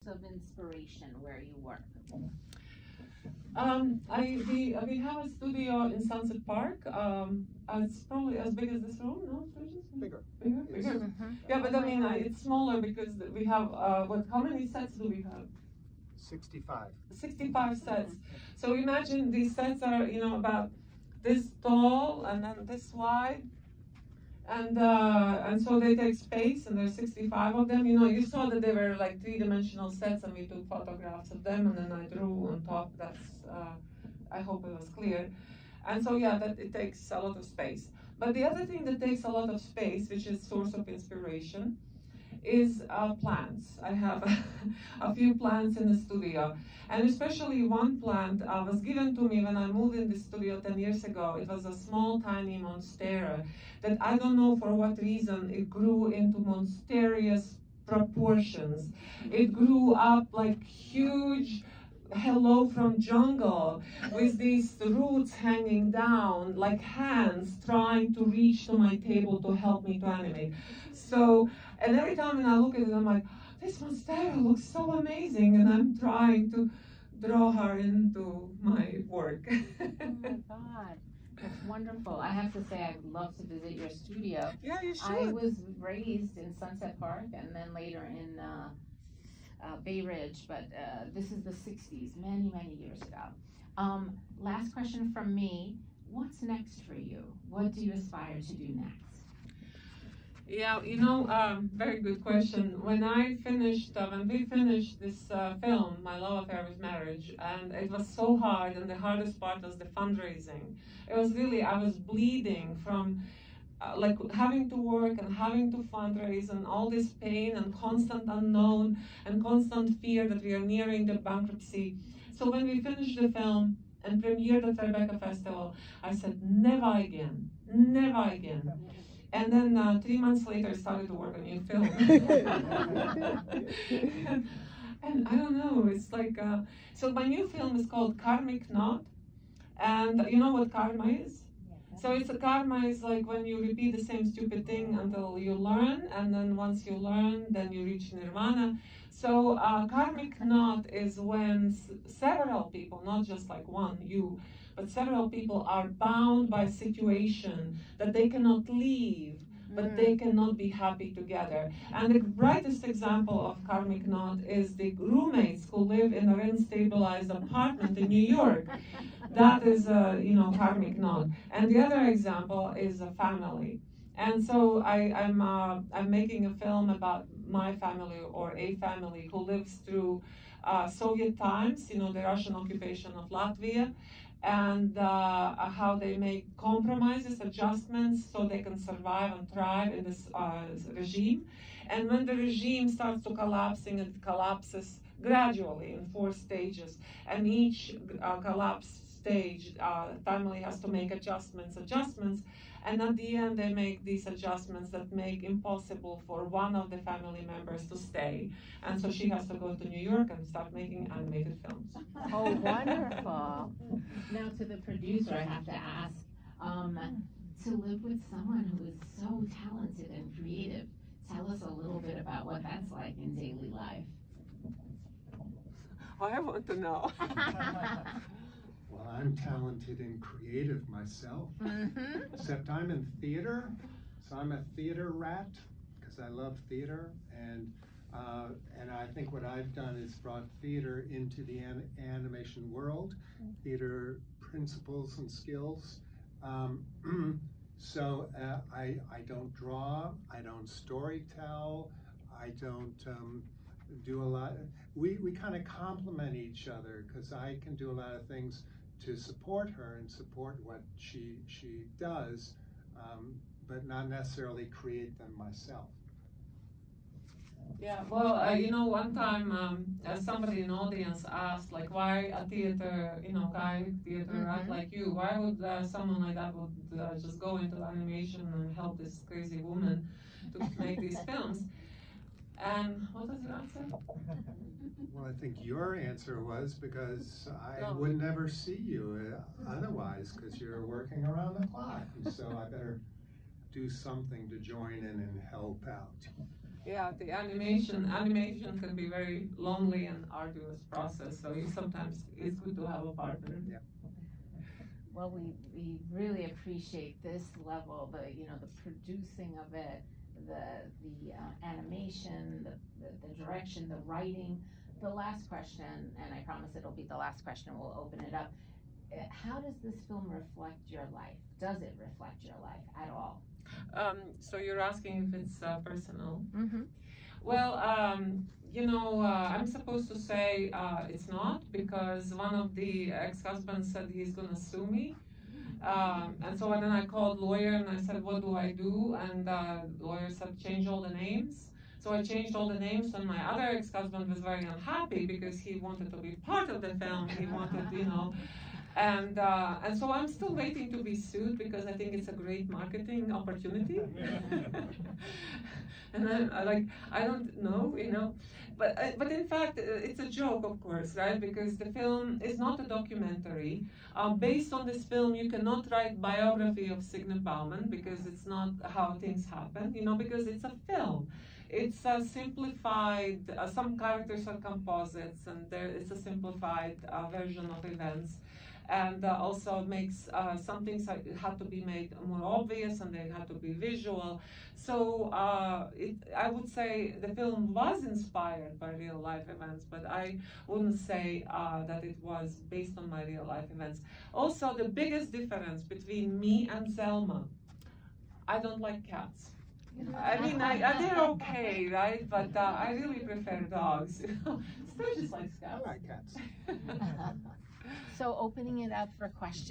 of inspiration where you work? We have a studio in Sunset Park. It's probably as big as this room, no? Bigger. Bigger? Yes. Bigger. Yeah, but I mean, it's smaller because we have, how many sets do we have? 65. 65 sets. So imagine these sets are, about this tall and then this wide. And so they take space, and there's 65 of them. You saw that they were like three-dimensional sets, and we took photographs of them, and then I drew on top. I hope it was clear. And so yeah, that it takes a lot of space. But the other thing that takes a lot of space, which is source of inspiration, is plants. I have a few plants in the studio, and especially one plant was given to me when I moved in the studio 10 years ago. It was a small, tiny monstera that I don't know for what reason it grew into monstrous proportions. It grew up like huge hello from jungle with these roots hanging down like hands trying to reach to my table to help me to animate. So, and every time when I look at it, I'm like, this monstera looks so amazing, and I'm trying to draw her into my work. Oh my God, that's wonderful. I have to say, I'd love to visit your studio. Yeah, you should. I was raised in Sunset Park and then later in Bay Ridge, but this is the 60s, many, many years ago. Last question from me. What's next for you? What do you aspire to do next? Yeah, very good question. When we finished this film, My Love Affair with Marriage, and it was so hard, and the hardest part was the fundraising. It was really, I was bleeding from like having to work and having to fundraise and all this pain and constant unknown and constant fear that we are nearing the bankruptcy. So when we finished the film and premiered at Tribeca Festival, I said, never again, never again. And then 3 months later, I started to work on a new film. and I don't know, it's like, so my new film is called Karmic Knot. And you know what karma is? So karma is like when you repeat the same stupid thing until you learn, and then once you learn, then you reach nirvana. So karmic knot is when several people, not just like one, you, but several people are bound by a situation that they cannot leave, but they cannot be happy together. And the brightest example of karmic knot is the roommates who live in a rent-stabilized apartment in New York. That is a karmic knot. And the other example is a family. And so I'm making a film about my family, or a family who lives through Soviet times, the Russian occupation of Latvia, and how they make compromises, adjustments, so they can survive and thrive in this regime. And when the regime starts to collapsing, it collapses gradually in 4 stages, and each collapse stage, family has to make adjustments, and at the end they make these adjustments that make impossible for one of the family members to stay, and so she has to go to New York and start making animated films. Oh, wonderful. Now to the producer, I have to ask, to live with someone who is so talented and creative, tell us a little bit about what that's like in daily life. I want to know. Well, I'm talented and creative myself, except I'm in theater, so I'm a theater rat because I love theater, and I think what I've done is brought theater into the animation world, theater principles and skills. So I don't draw, I don't storytell, I don't do a lot. We kind of complement each other because I can do a lot of things to support her and support what she does, but not necessarily create them myself. Yeah, well, one time somebody in the audience asked, like, why a theater, guy theater rat like you? Why would someone like that would just go into animation and help this crazy woman to make these films? And what was your answer? Well, I think your answer was because I would never see you otherwise, because you're working around the clock. So I better do something to join in and help out. Yeah, the animation can be very lonely and arduous process. So sometimes it's good to have a partner. Yeah. Well, we really appreciate this level, the producing of it, the animation, the direction, the writing. The last question, and I promise it'll be the last question, we'll open it up. How does this film reflect your life? Does it reflect your life at all? So you're asking if it's personal? Mm-hmm. Well, I'm supposed to say it's not, because one of the ex-husbands said he's going to sue me. And so then I called lawyer and I said, what do I do? And the lawyer said, change all the names. So I changed all the names, and my other ex-husband was very unhappy because he wanted to be part of the film. He wanted, and so I'm still waiting to be sued because I think it's a great marketing opportunity. And I don't know, but in fact, it's a joke, of course, right? Because the film is not a documentary. Based on this film, you cannot write biography of Signe Bauman because it's not how things happen, because it's a film. It's a simplified, some characters are composites, and it's a simplified version of events. And also makes some things had to be made more obvious, and they had to be visual. So I would say the film was inspired by real life events, but I wouldn't say that it was based on my real life events. Also, the biggest difference between me and Zelma, I don't like cats. I mean, they're okay, right? But I really prefer dogs. Sturgis likes cats. I like cats. So opening it up for questions.